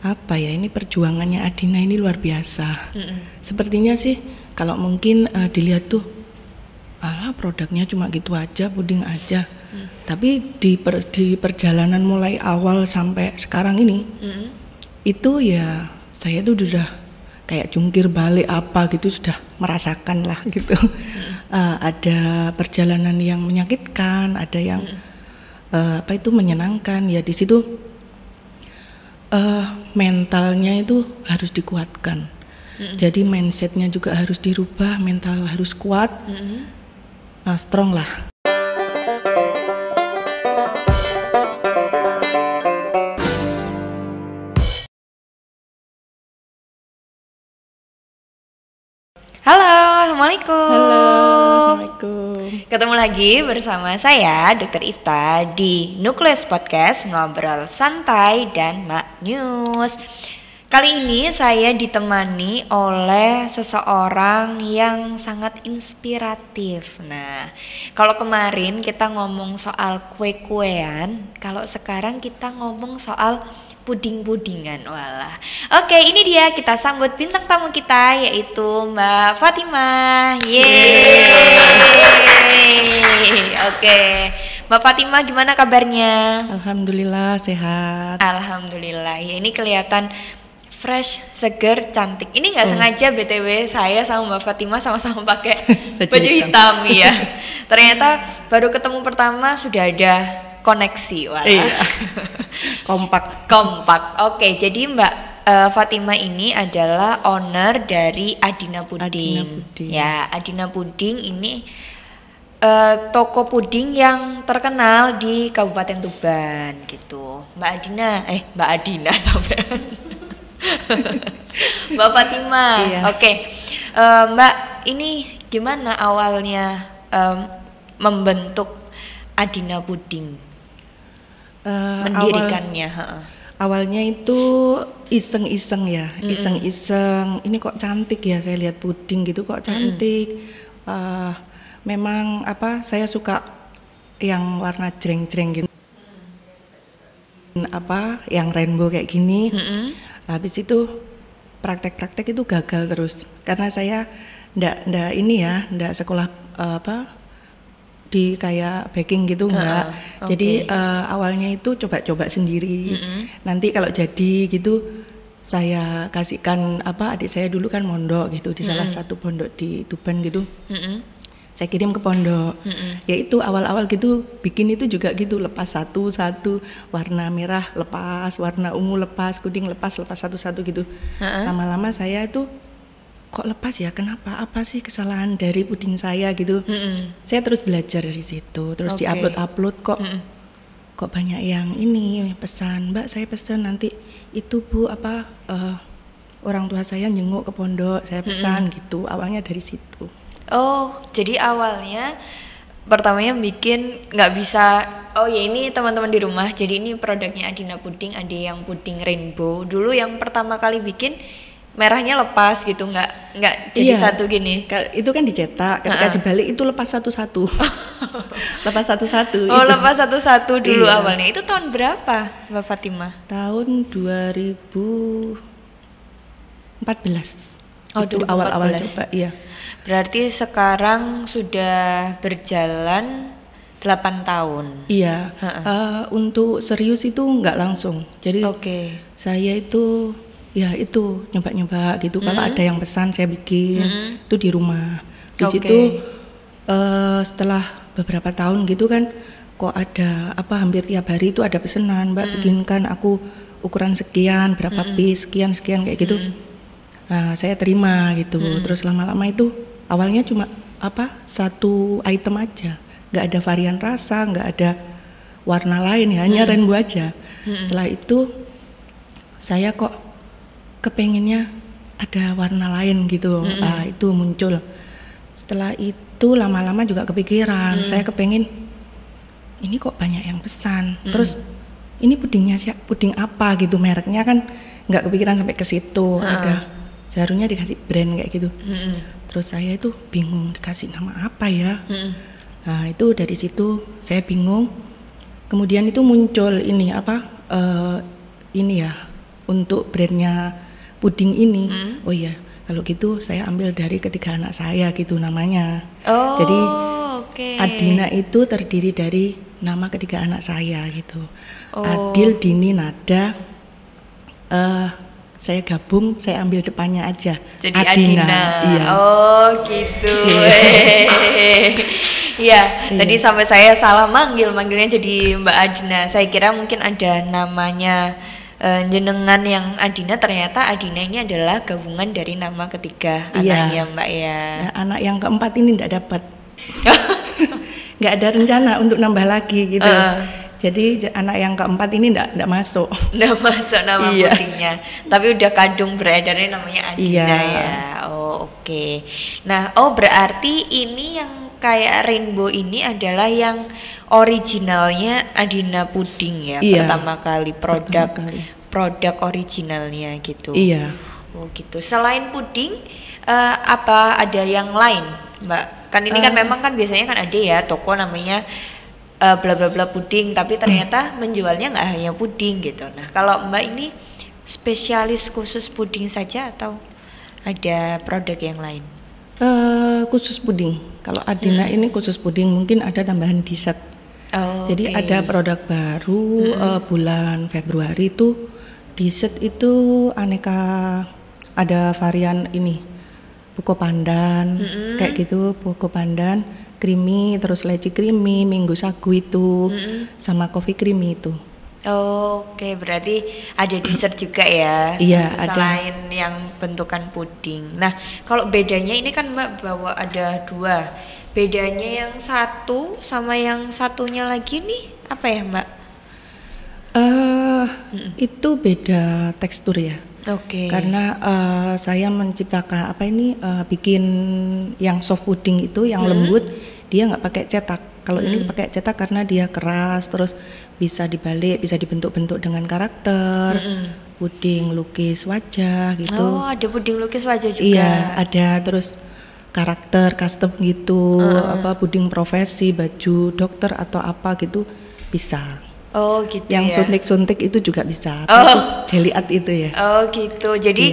apa ya, ini perjuangannya Adina ini luar biasa. Sepertinya sih kalau mungkin dilihat tuh, alah produknya cuma gitu aja, puding aja. Tapi di perjalanan mulai awal sampai sekarang ini, itu ya saya tuh udah kayak jungkir balik apa gitu, sudah merasakan lah gitu. Ada perjalanan yang menyakitkan, ada yang apa itu menyenangkan. Ya di situ mentalnya itu harus dikuatkan. Jadi mindsetnya juga harus dirubah, mental harus kuat, strong lah. Halo, Assalamualaikum. Halo, Assalamualaikum. Ketemu lagi bersama saya, Dr. Ifta, di Nukleus Podcast, ngobrol santai dan maknyus. Kali ini saya ditemani oleh seseorang yang sangat inspiratif. Nah, kalau kemarin kita ngomong soal kue-kuean, kalau sekarang kita ngomong soal puding-pudingan. Walah. Oke, ini dia, kita sambut bintang tamu kita, yaitu Mbak Fatimah. Yeay. Oke, Mbak Fatimah, gimana kabarnya? Alhamdulillah sehat. Alhamdulillah. Ya, ini kelihatan fresh, seger, cantik. Ini nggak sengaja BTW saya sama Mbak Fatimah sama-sama pakai baju hitam ya. Ternyata baru ketemu pertama sudah ada koneksi. Wah. Iya. Kompak. Oke, jadi Mbak Fatimah ini adalah owner dari Adina Puding. Ya, Adina Puding ini toko puding yang terkenal di Kabupaten Tuban gitu. Mbak Adina sampai Mbak Fatimah. Iya. Oke. Mbak, ini gimana awalnya membentuk Adina Puding? Mendirikannya. Awalnya itu iseng-iseng ya, iseng-iseng. Ini kok cantik ya, saya lihat puding gitu kok cantik. Memang apa, saya suka yang warna jreng-jreng gitu. Apa, yang rainbow kayak gini. Habis itu praktek-praktek itu gagal terus karena saya ndak sekolah apa di kayak baking gitu enggak. Jadi awalnya itu coba-coba sendiri. Nanti kalau jadi gitu saya kasihkan apa, adik saya dulu kan mondok gitu di salah satu pondok di Tuban gitu. Saya kirim ke pondok. Ya itu awal-awal gitu bikin itu juga gitu, lepas satu-satu, warna merah lepas, warna ungu lepas, kuning lepas satu-satu gitu. Lama-lama saya itu kok lepas ya, kenapa, apa sih kesalahan dari puding saya gitu. Saya terus belajar dari situ, terus diupload kok banyak yang ini pesan, Mbak saya pesan nanti itu Bu apa orang tua saya jenguk ke pondok, saya pesan gitu. Awalnya dari situ. Oh, jadi awalnya pertamanya bikin nggak bisa. Oh ya, ini teman-teman di rumah. Jadi ini produknya Adina Puding, ada yang puding rainbow. Dulu yang pertama kali bikin merahnya lepas gitu, nggak jadi satu gini. Itu kan dicetak, ketika dibalik itu lepas satu-satu. Lepas satu-satu. Oh, itu. lepas satu-satu dulu awalnya. Itu tahun berapa, Mbak Fatimah? Tahun 2014. Oh, itu 2014. awal-awal coba, iya. Berarti sekarang sudah berjalan 8 tahun. Iya. Untuk serius itu nggak langsung. Jadi saya itu ya itu nyoba-nyoba gitu. Kalau ada yang pesan saya bikin itu di rumah. Di situ setelah beberapa tahun gitu kan, kok ada apa hampir tiap hari itu ada pesanan, Mbak bikinkan aku ukuran sekian, berapa piece, sekian kayak gitu. Nah, saya terima gitu. Terus lama-lama itu awalnya cuma apa satu item aja, nggak ada varian rasa, nggak ada warna lain ya, hanya rainbow aja. Setelah itu saya kok kepengennya ada warna lain gitu. Itu muncul. Setelah itu lama-lama juga kepikiran, saya kepengen ini kok banyak yang pesan. Terus ini pudingnya puding apa gitu, mereknya kan nggak kepikiran sampai ke situ. Ada seharusnya dikasih brand kayak gitu. Terus saya itu bingung dikasih nama apa ya. Nah itu dari situ saya bingung. Kemudian itu muncul ini apa ini ya, untuk brandnya puding ini, oh iya, kalau gitu saya ambil dari ketiga anak saya gitu namanya. Jadi Adina itu terdiri dari nama ketiga anak saya gitu. Adil, Dini, Nada. Saya gabung, saya ambil depannya aja. Jadi Adina. Iya. Oh gitu. Iya, tadi sampai saya salah manggilnya jadi Mbak Adina. Saya kira mungkin ada namanya jenengan yang Adina, ternyata Adina ini adalah gabungan dari nama ketiga anaknya Mbak ya. Nah, anak yang keempat ini tidak dapat. Nggak ada rencana untuk nambah lagi gitu. Jadi anak yang keempat ini nggak masuk. Nggak masuk nama pudingnya. Tapi udah kadung beredarnya namanya Adina ya. Oh oke. Nah berarti ini yang kayak rainbow ini adalah yang originalnya Adina puding ya. Pertama kali produk originalnya gitu. Iya. Oh gitu. Selain puding apa ada yang lain Mbak? Kan ini kan memang kan biasanya kan ada ya toko namanya bla bla bla puding, tapi ternyata menjualnya nggak hanya puding gitu. Nah kalau Mbak ini spesialis khusus puding saja atau ada produk yang lain? Khusus puding. Kalau Adina ini khusus puding, mungkin ada tambahan dessert. Jadi ada produk baru bulan Februari itu dessert itu aneka, ada varian ini buko pandan kayak gitu, buko pandan creamy, terus leci creamy, minggu sagu itu sama coffee creamy itu. Oke, berarti ada dessert juga ya. Iya, selain yang bentukan puding. Nah, kalau bedanya ini kan Mbak bawa ada 2. Bedanya yang satu sama yang satunya lagi nih apa ya Mbak? Itu beda tekstur ya. Karena saya menciptakan bikin yang soft puding itu yang lembut, dia nggak pakai cetak. Kalau ini pakai cetak karena dia keras, terus bisa dibalik, bisa dibentuk-bentuk dengan karakter. Puding lukis wajah gitu. Ada puding lukis wajah juga. Iya, ada terus karakter custom gitu, puding profesi, baju dokter atau apa gitu bisa. Gitu yang ya. suntik-suntik itu juga bisa. Jelly art itu ya. Gitu. Jadi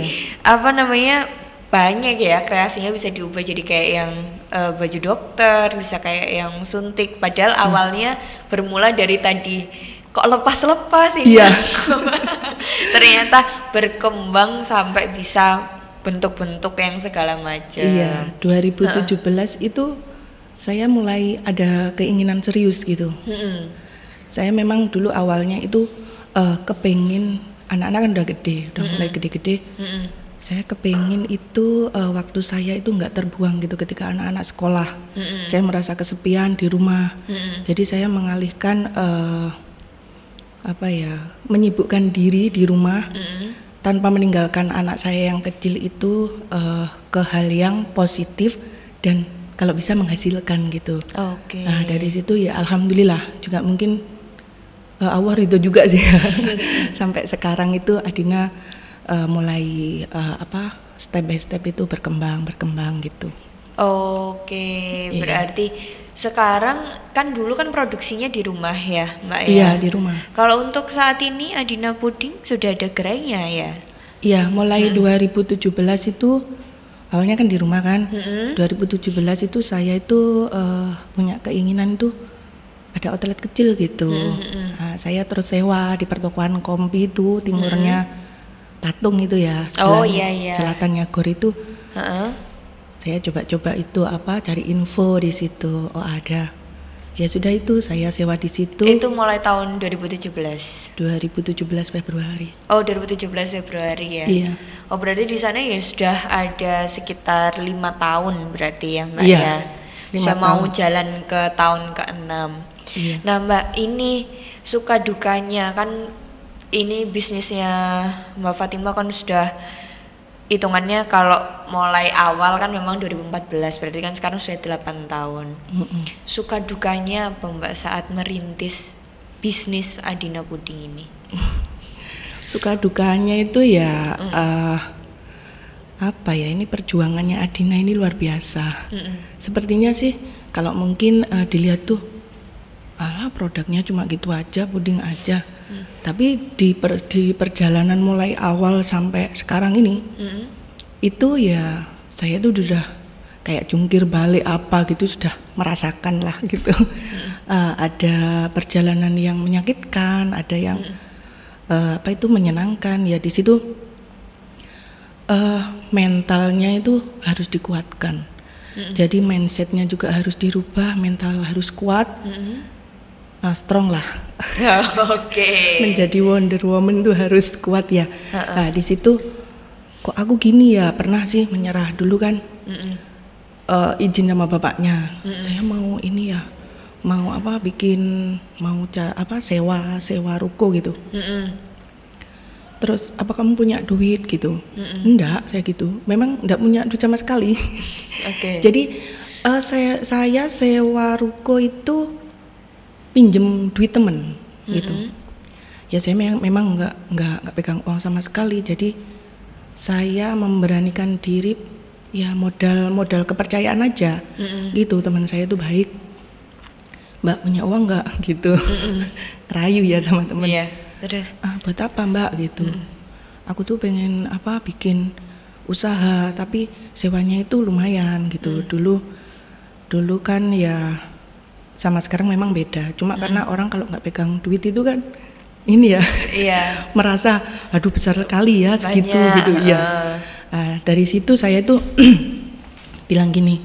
banyak ya kreasinya, bisa diubah jadi kayak yang baju dokter, bisa kayak yang suntik. Padahal awalnya bermula dari tadi kok lepas-lepas ini. Ternyata berkembang sampai bisa bentuk-bentuk yang segala macam. Iya, 2017 itu saya mulai ada keinginan serius gitu. Saya memang dulu awalnya itu kepengen, anak-anak kan udah gede, udah mulai gede-gede. Saya kepengen itu waktu saya itu nggak terbuang gitu ketika anak-anak sekolah. Saya merasa kesepian di rumah. Jadi saya mengalihkan menyibukkan diri di rumah tanpa meninggalkan anak saya yang kecil itu ke hal yang positif dan kalau bisa menghasilkan gitu. Nah dari situ ya alhamdulillah juga mungkin Allah ridho juga sih. Sampai sekarang itu Adina mulai step by step itu berkembang gitu. Berarti sekarang kan dulu kan produksinya di rumah ya Mbak ya? Iya di rumah. Kalau untuk saat ini Adina Puding sudah ada gerainya ya? Iya mulai 2017 itu awalnya kan di rumah kan. 2017 itu saya itu punya keinginan tuh ada outlet kecil gitu. Nah, saya terus sewa di pertokoan Kompi itu timurnya Patung itu ya. Selatannya Gor itu. Saya coba-coba itu cari info di situ. Ada. Ya sudah itu saya sewa di situ. Itu mulai tahun 2017. 2017 Februari. 2017 Februari ya. Iya. Berarti di sana ya sudah ada sekitar 5 tahun berarti ya Mbak ya. Saya mau jalan ke tahun ke-6. Iya. Nah Mbak, ini suka dukanya kan ini bisnisnya Mbak Fatimah kan sudah hitungannya kalau mulai awal kan memang 2014, berarti kan sekarang sudah 8 tahun. Suka dukanya apa Mbak saat merintis bisnis Adina Puding ini? Suka dukanya itu ya ini perjuangannya Adina ini luar biasa. Sepertinya sih kalau mungkin dilihat tuh produknya cuma gitu aja, puding aja. Tapi di perjalanan mulai awal sampai sekarang ini, itu ya saya tuh udah kayak jungkir balik apa gitu, sudah merasakan lah gitu. Ada perjalanan yang menyakitkan, ada yang menyenangkan. Ya di situ mentalnya itu harus dikuatkan. Jadi mindsetnya juga harus dirubah, mental harus kuat. Strong lah. Menjadi Wonder Woman tuh harus kuat ya. Nah di situ kok aku gini ya, pernah sih menyerah dulu kan. Izin sama bapaknya, saya mau ini ya, mau sewa ruko gitu. Terus apa kamu punya duit gitu? Enggak, saya gitu. Memang enggak punya duit sama sekali. Jadi saya sewa ruko itu pinjem duit temen gitu. Ya saya memang nggak pegang uang sama sekali. Jadi saya memberanikan diri, ya modal kepercayaan aja. Gitu, teman saya itu baik. Mbak punya uang nggak gitu. Rayu ya sama temen. Iya. Terus buat apa Mbak gitu. Aku tuh pengen bikin usaha, tapi sewanya itu lumayan gitu. Dulu kan ya sama sekarang memang beda. Cuma karena orang kalau nggak pegang duit itu kan ini ya, merasa aduh besar sekali ya segitu gitu ya. Dari situ saya tuh bilang gini,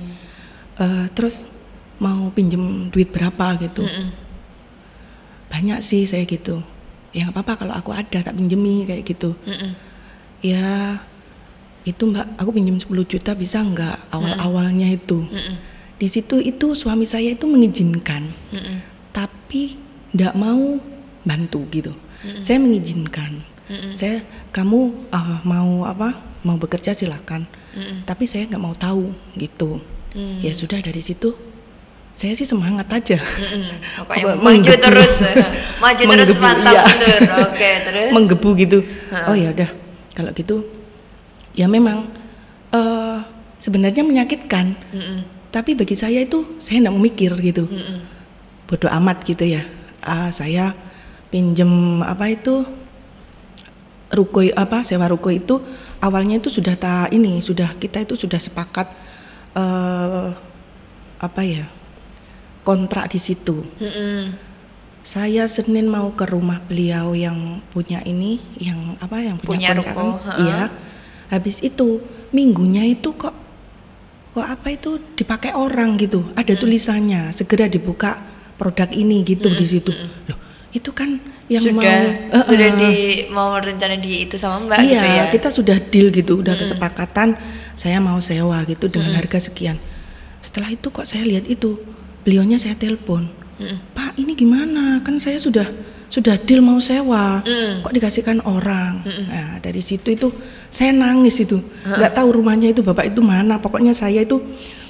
terus mau pinjem duit berapa gitu. Banyak sih saya gitu. Ya nggak apa-apa kalau aku ada tak pinjemi kayak gitu. Ya itu Mbak, aku pinjem 10 juta bisa nggak awal-awalnya itu. Di situ itu suami saya itu mengizinkan, tapi nggak mau bantu gitu. Saya mengizinkan, kamu mau bekerja silakan, tapi saya nggak mau tahu gitu. Ya sudah, dari situ saya sih semangat aja. Maju terus mantap betul. Terus menggebu gitu. Oh ya udah, kalau gitu ya memang sebenarnya menyakitkan. Tapi bagi saya itu saya enggak mau mikir gitu. Bodoh amat gitu ya. Saya pinjem sewa ruko itu awalnya itu kita itu sudah sepakat kontrak di situ. Saya Senin mau ke rumah beliau yang punya yang punya ruko. Iya. Habis itu minggunya itu kok dipakai orang gitu. Ada tulisannya, segera dibuka produk ini gitu di situ. Loh, itu kan yang mau rencana di itu sama Mbak gitu ya. Iya, kita sudah deal gitu, udah kesepakatan saya mau sewa gitu dengan harga sekian. Setelah itu kok saya lihat itu, beliaunya saya telepon. Pak, ini gimana? Kan saya sudah deal mau sewa, kok dikasihkan orang. Nah, dari situ itu saya nangis itu, nggak tahu rumahnya itu bapak itu mana. Pokoknya saya itu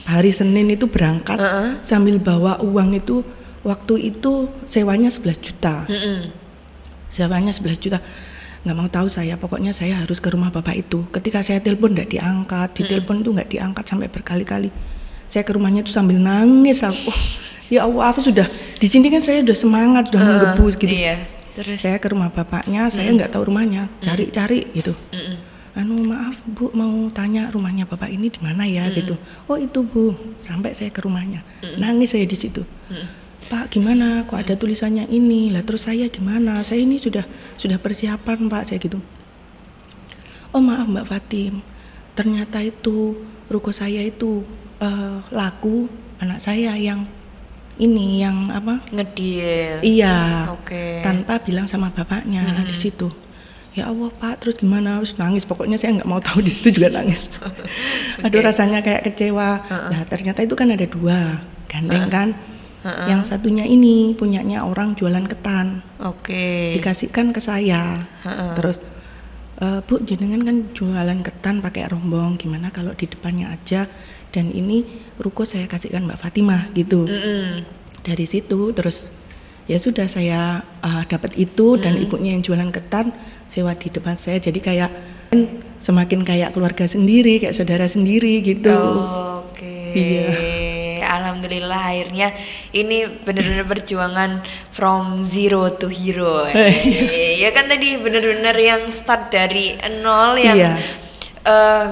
hari Senin itu berangkat sambil bawa uang itu, waktu itu sewanya 11 juta. Sewanya 11 juta, nggak mau tahu saya. Pokoknya saya harus ke rumah bapak itu. Ketika saya telepon nggak diangkat, ditelepon itu nggak diangkat sampai berkali-kali. Saya ke rumahnya itu sambil nangis aku. Ya Allah, aku sudah di sini kan saya udah semangat, udah menggebu gitu. Terus saya ke rumah bapaknya, saya nggak tahu rumahnya, cari-cari gitu. Maaf Bu, mau tanya rumahnya bapak ini di mana ya gitu. Oh itu Bu, sampai saya ke rumahnya, nangis saya di situ. Pak gimana, kok ada tulisannya ini? Lah terus saya gimana? Saya ini sudah persiapan Pak, saya gitu. Oh maaf Mbak Fatim, ternyata itu ruko saya itu laku, anak saya yang ngedil. Iya. Tanpa bilang sama bapaknya di situ. Ya Allah Pak, terus gimana? Terus nangis, pokoknya saya nggak mau tahu, di situ juga nangis. Aduh rasanya kayak kecewa. Nah ternyata itu kan ada 2, gandeng kan. Yang satunya ini punyanya orang jualan ketan. Dikasihkan ke saya. Terus Bu, jenengan kan jualan ketan pakai rombong, gimana kalau di depannya aja, dan ini ruko saya kasihkan Mbak Fatimah gitu. Dari situ terus ya sudah saya dapat itu, dan ibunya yang jualan ketan sewa di depan saya, jadi kayak semakin kayak keluarga sendiri, kayak saudara sendiri gitu. Iya. alhamdulillah akhirnya ini benar-benar perjuangan from zero to hero. Ya kan tadi benar-benar yang start dari nol yang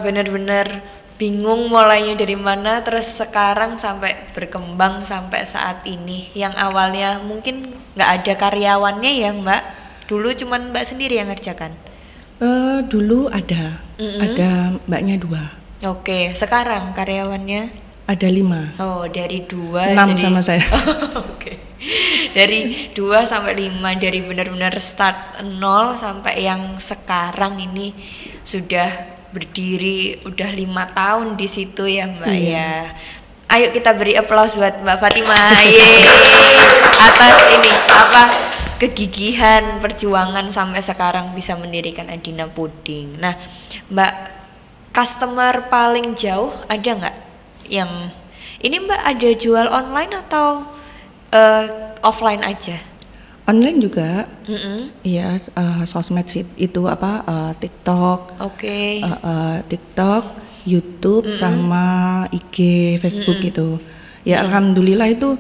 benar-benar bingung mulainya dari mana, terus sekarang sampai berkembang sampai saat ini. Yang awalnya mungkin nggak ada karyawannya ya Mbak, dulu cuman Mbak sendiri yang ngerjakan. Dulu ada mbaknya 2. Oke, sekarang karyawannya ada 5. Oh, dari 2 6 jadi sama saya. Oke. Dari 2 sampai 5, dari benar-benar start 0 sampai yang sekarang ini sudah berdiri udah 5 tahun di situ ya Mbak ya. Ayo kita beri aplaus buat Mbak Fatimah atas ini kegigihan perjuangan sampai sekarang bisa mendirikan Adina Puding. Nah, Mbak, customer paling jauh ada nggak yang ini Mbak ada jual online atau offline aja? Online juga. Iya, sosmed sih itu TikTok. TikTok, YouTube sama IG, Facebook gitu. Ya alhamdulillah itu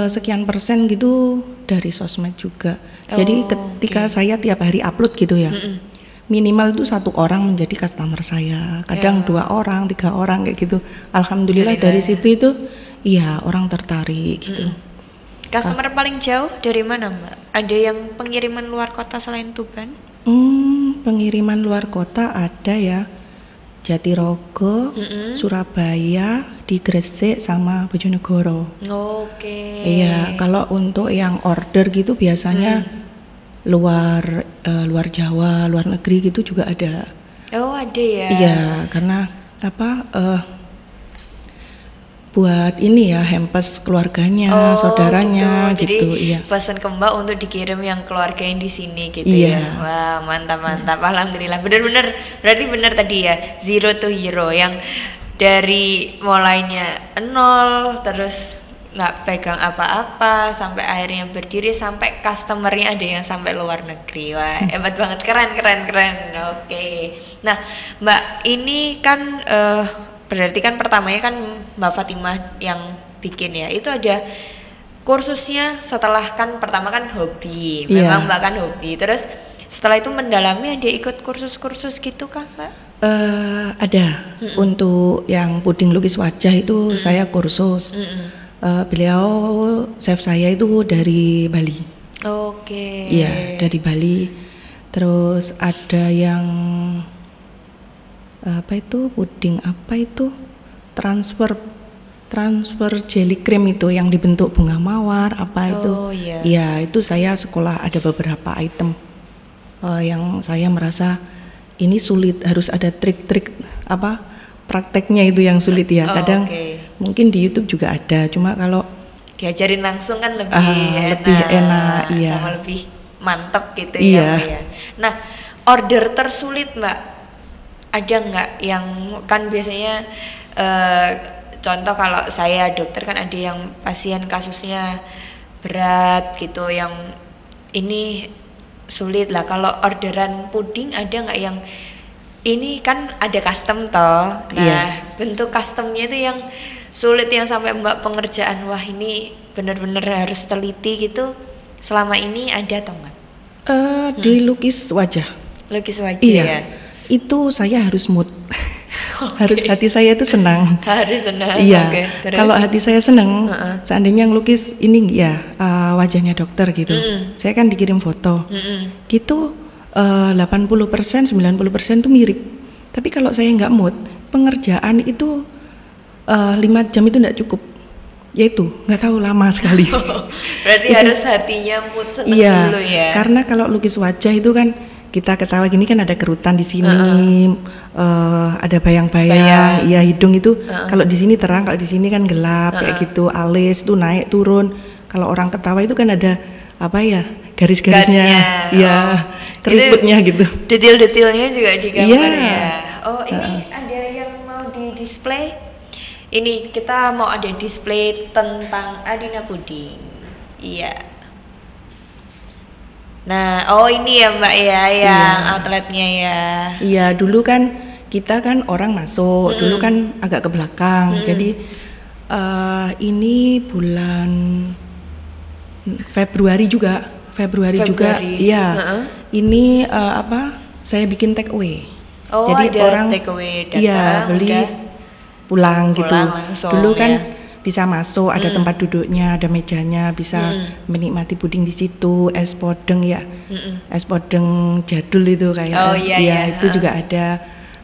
sekian persen gitu dari sosmed juga. Jadi ketika saya tiap hari upload gitu ya. Minimal itu 1 orang menjadi customer saya, kadang 2 orang, 3 orang kayak gitu. Alhamdulillah dari situ itu iya orang tertarik gitu. Customer paling jauh dari mana Mbak? Ada yang pengiriman luar kota selain Tuban? Pengiriman luar kota ada ya, Jatirogo, Surabaya, di Gresik sama Bojonegoro. Iya, kalau untuk yang order gitu biasanya luar Jawa, luar negeri gitu juga ada. Oh ada ya? Iya, karena buat ini ya hampers keluarganya, saudaranya gitu. Jadi pesan ke Mbak untuk dikirim yang keluarganya di sini gitu ya. Wah mantap. Alhamdulillah. Berarti benar tadi ya, zero to hero yang dari mulainya 0 terus nggak pegang apa-apa sampai akhirnya berdiri sampai customernya ada yang sampai luar negeri. Wah hebat banget, keren. Oke. Nah Mbak ini kan berarti kan pertamanya kan Mbak Fatimah yang bikin ya, itu ada kursusnya setelah kan pertama kan hobi, memang Mbak kan hobi, terus setelah itu mendalami ada ikut kursus-kursus gitu kan Mbak? Ada. Untuk yang puding lukis wajah itu saya kursus. Beliau chef saya itu dari Bali. Iya dari Bali. Terus ada yang puding transfer jelly cream itu yang dibentuk bunga mawar Iya itu saya sekolah ada beberapa item yang saya merasa ini sulit, harus ada trik-trik prakteknya itu yang sulit ya. Kadang mungkin di YouTube juga ada, cuma kalau diajarin langsung kan lebih enak iya. Sama lebih mantep gitu ya. Nah order tersulit Mbak ada nggak yang kan biasanya contoh kalau saya dokter kan ada yang pasien kasusnya berat gitu, yang ini sulit lah. Kalau orderan puding ada nggak yang ini kan ada custom toh, bentuk customnya itu yang sulit yang sampai Mbak pengerjaan wah ini benar-benar harus teliti gitu, selama ini ada atau enggak? Di lukis wajah ya? Itu saya harus mood. Harus hati saya itu senang. Harus senang. Iya. Kalau hati saya senang, seandainya ngelukis ini ya wajahnya dokter gitu. Saya kan dikirim foto. Gitu 80%, 90% itu mirip. Tapi kalau saya nggak mood, pengerjaan itu 5 jam itu nggak cukup. Yaitu nggak tahu lama sekali. Berarti harus hatinya mood senang dulu ya. Karena kalau lukis wajah itu kan kita ketawa gini kan ada kerutan di sini, ada bayang-bayang, iya hidung itu kalau di sini terang, kalau di sini kan gelap kayak gitu, alis itu naik turun. Kalau orang ketawa itu kan ada garis-garisnya, keriputnya gitu. Detail-detailnya juga digambar ya. Oh ini ada yang mau di display? Ini kita mau ada display tentang Adina Puding. Iya. Nah, ini ya Mbak ya, yang outletnya ya. Iya, dulu kan kita kan orang masuk, dulu kan agak ke belakang, jadi Ini bulan Februari juga. Iya. Ini saya bikin take away. Jadi ada orang take away datang, iya beli pulang gitu. Langsung, dulu kan ya. bisa masuk, ada tempat duduknya, ada mejanya, bisa menikmati puding di situ. Es podeng ya, es podeng jadul itu kayak itu juga ada.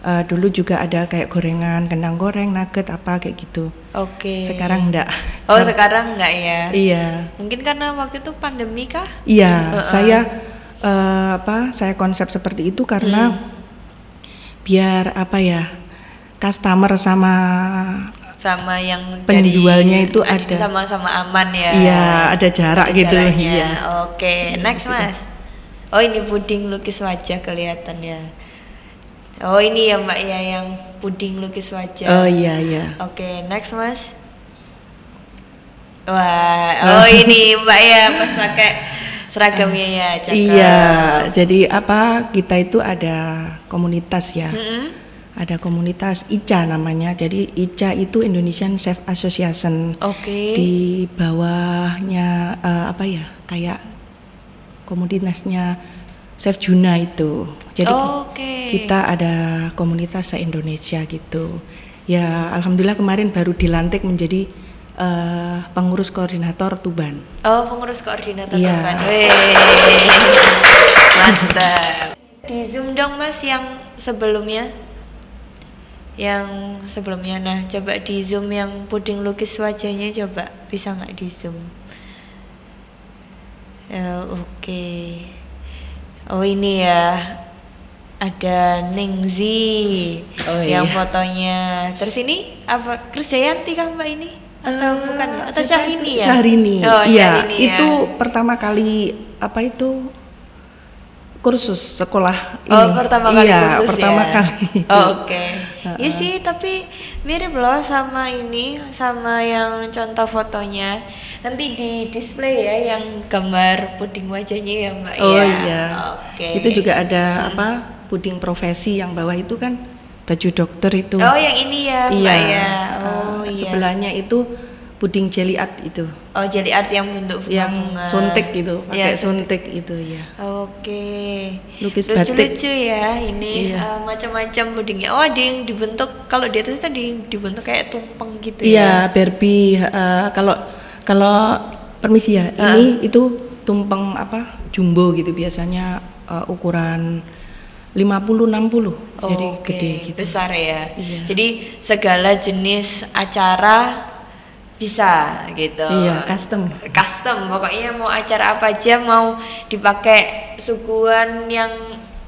Dulu juga ada kayak gorengan, kentang goreng, nugget apa kayak gitu. Sekarang enggak. Sekarang enggak ya? Iya. Mungkin karena waktu itu pandemi kah? Iya, saya konsep seperti itu karena biar customer sama yang penjualnya itu ada sama-sama aman ya. Iya, ada jarak gitu. Iya. Next Mas. Oh, ini puding lukis wajah kelihatan ya. Oh, ini ya Mbak ya yang puding lukis wajah. Oh iya. Next Mas. Wah, ini Mbak ya pas pakai seragamnya ya, cakep. Iya, jadi kita itu ada komunitas ya. Ada komunitas ICA namanya. Jadi ICA itu Indonesian Chef Association. Di bawahnya kayak komunitasnya Chef Juna itu. Jadi kita ada komunitas se-Indonesia gitu. Ya, alhamdulillah kemarin baru dilantik menjadi pengurus koordinator Tuban. Pengurus koordinator Tuban. Mantap. Di Zoom dong Mas yang sebelumnya. Nah coba di Zoom yang puding lukis wajahnya, coba bisa nggak di Zoom? Oh ini ya, ada Ningzi yang fotonya. Terus ini apa, Krisdayanti kah Mbak ini? Atau bukan ya? Atau Syahrini ya? Syahrini. Syahrini ya. Itu pertama kali kursus sekolah ini. Pertama kali kursus pertama ya? Kali itu. Iya sih, tapi mirip loh sama ini, sama yang contoh fotonya. Nanti di display ya yang gambar puding wajahnya ya Mbak ya. Iya. Itu juga ada puding profesi yang bawah itu kan baju dokter itu. Yang ini ya Mbak ya. Sebelahnya itu puding jelly art itu. Jelly art yang bentuk yang suntik gitu, pakai suntik itu ya. Lukis batik. Lucu-lucu ya ini. Macam-macam pudingnya. Ada yang dibentuk, kalau di atas itu dibentuk kayak tumpeng gitu ya. Iya, Barbie. Kalau permisi ya, ini itu tumpeng jumbo gitu, biasanya ukuran 50-60, jadi gede gitu. Besar ya. Iya. Jadi segala jenis acara bisa gitu. Iya, custom pokoknya mau acara apa aja, mau dipakai suguhan yang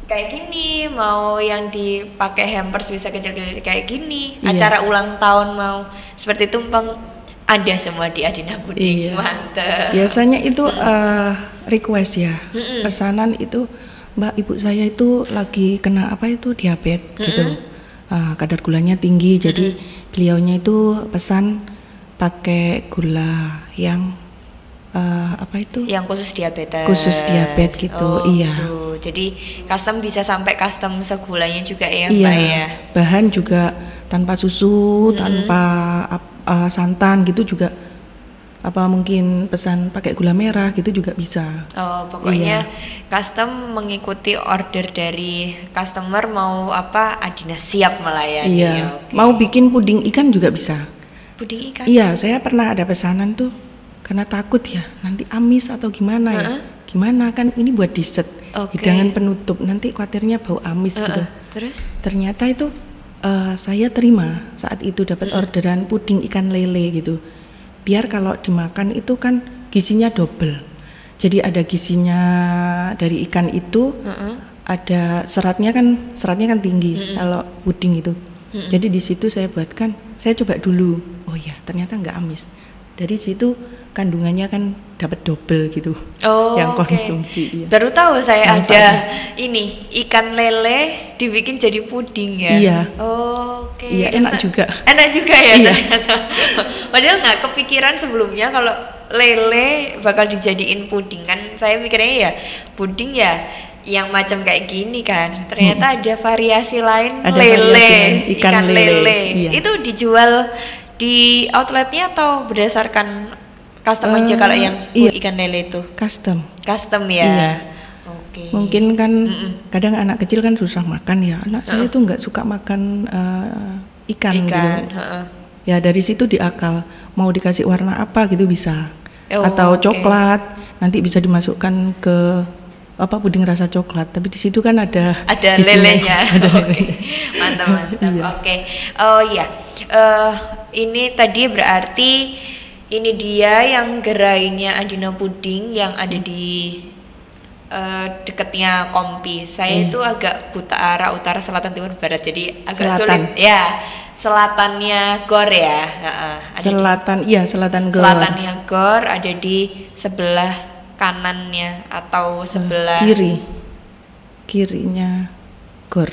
kayak gini, mau yang dipakai hampers bisa kecil-kecil kayak gini. Acara ulang tahun mau seperti tumpeng, ada semua di Adinah Puding. Mantap. Biasanya itu request ya, pesanan itu, Mbak, ibu saya itu lagi kena diabetes gitu, kadar gulanya tinggi, jadi beliaunya itu pesan pakai gula yang yang khusus diabetes. Gitu. Iya. Gitu. Jadi custom bisa sampai custom segulanya juga ya Mbak ya. Bahan juga tanpa susu, tanpa santan gitu juga. Mungkin pesan pakai gula merah gitu juga bisa. Pokoknya custom mengikuti order dari customer, mau apa Adinah siap melayani. Iya. Mau bikin puding ikan juga bisa. Puding ikan? Iya, saya pernah ada pesanan tuh karena takut ya nanti amis atau gimana ya. Gimana kan ini buat dessert, hidangan penutup, nanti khawatirnya bau amis gitu. Terus? Ternyata itu saya terima saat itu dapat orderan puding ikan lele gitu. Biar kalau dimakan itu kan gizinya double. Jadi ada gizinya dari ikan itu, ada seratnya kan tinggi kalau puding itu. Jadi di situ saya buatkan, saya coba dulu. Oh ya, ternyata nggak amis. Dari situ kandungannya kan dapat double gitu. Yang konsumsi. Iya. Baru tahu saya ada ini ikan lele dibikin jadi puding ya. Iya. Iya, enak juga. Enak juga ya. Iya. Padahal nggak kepikiran sebelumnya kalau lele bakal dijadiin puding kan. Saya mikirnya ya puding ya yang macam kayak gini kan, ternyata ada variasi lain, ada lele, variasi ikan lele. Iya. Itu dijual di outletnya atau berdasarkan custom aja kalau yang ikan lele itu? Custom ya. Iya. Mungkin kan kadang anak kecil kan susah makan ya. Anak saya tuh nggak suka makan ikan gitu. Ya dari situ diakal mau dikasih warna apa gitu bisa. Atau coklat nanti bisa dimasukkan ke puding rasa coklat. Tapi di situ kan ada lelenya. Mantap. Oke. Oh iya. Ini tadi berarti ini dia yang gerainya Adina Puding yang ada di dekatnya Kompi. Saya itu agak buta arah utara, selatan, timur, barat, jadi agak sulit. Ya, selatannya Gor ya. Selatan Gor. Selatannya Gor ada di sebelah kanannya atau sebelah kirinya Gor.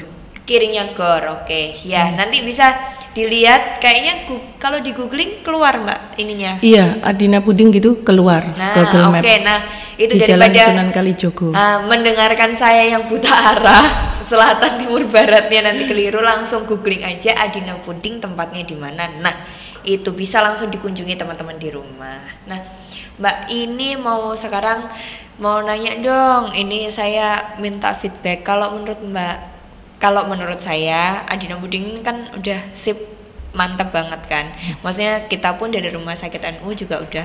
Oke. Ya, nanti bisa dilihat kayaknya kalau di googling keluar Mbak ininya. Iya, Adina Puding gitu keluar Google Map. Nah itu di daripada Jalan Sunan Kalijogo. Mendengarkan saya yang buta arah selatan timur baratnya nanti keliru, langsung googling aja Adina Puding tempatnya di mana. Nah itu bisa langsung dikunjungi teman-teman di rumah. Nah Mbak ini sekarang mau nanya dong, ini saya minta feedback kalau menurut Mbak. Kalau menurut saya Adina Puding ini kan udah sip, mantap banget kan. Maksudnya kita pun dari Rumah Sakit NU juga udah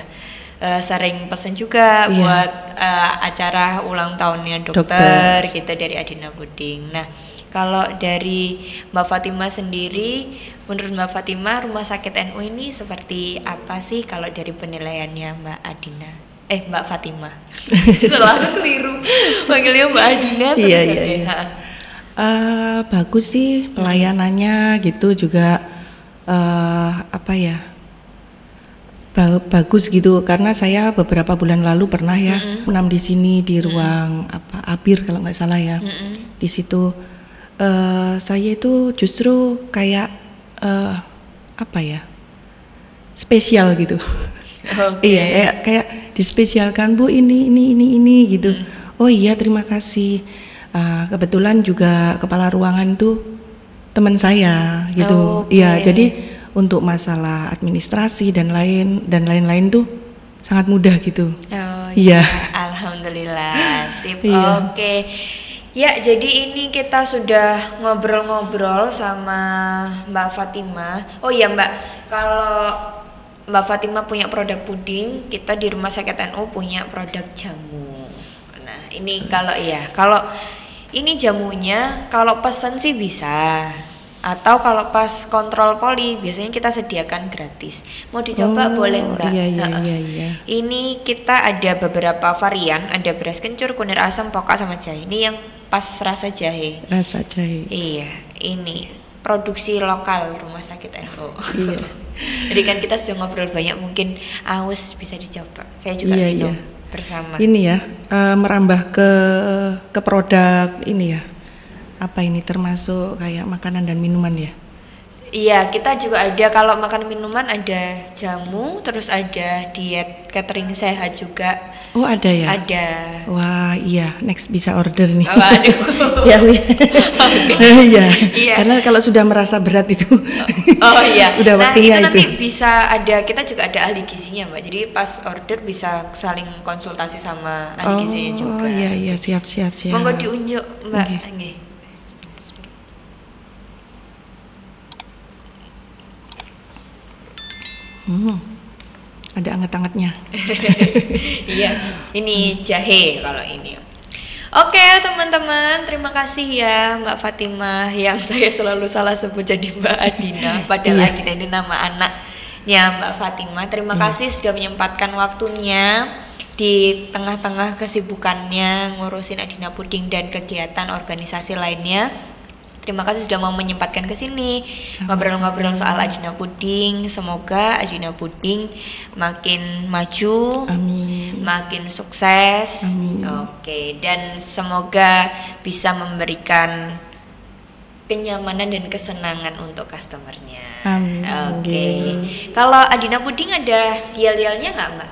sering pesen juga buat acara ulang tahunnya dokter gitu dari Adina Puding. Nah kalau dari Mbak Fatimah sendiri, menurut Mbak Fatimah Rumah Sakit NU ini seperti apa sih kalau dari penilaiannya Mbak Adina? Mbak Fatimah selalu keliru panggilnya Mbak Adina terus aja. Bagus sih pelayanannya gitu juga bagus gitu, karena saya beberapa bulan lalu pernah menam di sini di ruang ABIR kalau nggak salah ya. Di situ saya itu justru kayak spesial gitu. Iya, kayak dispesialkan Bu ini gitu. Oh iya terima kasih. Kebetulan juga kepala ruangan tuh teman saya gitu. Iya, jadi untuk masalah administrasi dan lain-lain tuh sangat mudah gitu. Iya. Alhamdulillah. Sip. Oke. Ya, jadi ini kita sudah ngobrol-ngobrol sama Mbak Fatimah. Oh iya Mbak, kalau Mbak Fatimah punya produk puding, kita di Rumah Sakit NU punya produk jamu. Nah, ini kalau ini jamunya kalau pesan sih bisa, atau kalau pas kontrol poli biasanya kita sediakan gratis. Mau dicoba boleh Mbak? Iya. Ini kita ada beberapa varian, ada beras kencur, kunir asam, pokak sama jahe. Ini yang pas rasa jahe. Iya, ini produksi lokal Rumah Sakit NU. Iya. Jadi kan kita sudah ngobrol banyak, mungkin aus bisa dicoba. Saya juga minum bersama. Ini ya, merambah ke produk ini ya. Apa ini termasuk kayak makanan dan minuman ya? Iya, kita juga ada kalau makan minuman ada jamu, terus ada diet catering sehat juga. Oh ada ya? Ada. Wah iya, next bisa order nih. Waduh. Ya, iya. Karena kalau sudah merasa berat itu. Oh iya. Udah waktunya itu. Nanti bisa ada, kita juga ada ahli gizinya Mbak. Jadi pas order bisa saling konsultasi sama ahli gizinya juga. Oh iya, siap. Monggo diunjuk Mbak. Nggih. Ada anget-angetnya. Iya, ini jahe kalau ini. Oke teman-teman, terima kasih ya Mbak Fatimah yang saya selalu salah sebut jadi Mbak Adina. Padahal Adina ini nama anaknya Mbak Fatimah. Terima kasih sudah menyempatkan waktunya di tengah-tengah kesibukannya ngurusin Adina Puding dan kegiatan organisasi lainnya. Terima kasih sudah mau menyempatkan ke sini ngobrol-ngobrol soal Adina Puding. Semoga Adina Puding makin maju, amin, makin sukses. Amin. Oke, dan semoga bisa memberikan kenyamanan dan kesenangan untuk customernya. Amin. Oke. Kalau Adina Puding ada yel-yelnya nggak Mbak?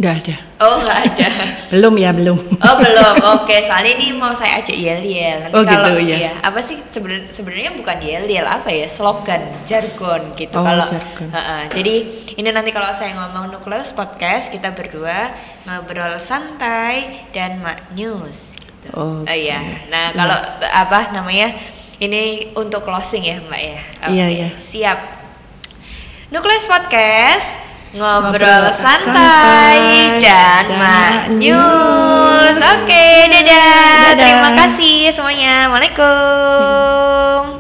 Nggak ada. Oh, nggak ada. Belum ya, belum. Oh, belum. Oke, soalnya ini mau saya ajak yel-yel. Nanti Oh, kalau gitu, ya. ya, apa sih sebenarnya bukan yel-yel, apa ya? Slogan, jargon gitu. Oh, Kalau jargon. jadi ini nanti kalau saya ngomong Nukleus Podcast, kita berdua ngobrol santai dan Mak News gitu. Oh, iya. Nah, kalau apa namanya? Ini untuk closing ya, Mbak ya. Iya, iya. Siap. Nukleus Podcast ngobrol santai santai dan dan Mak News. Oke, dadah. Terima kasih semuanya. Waalaikumsalam.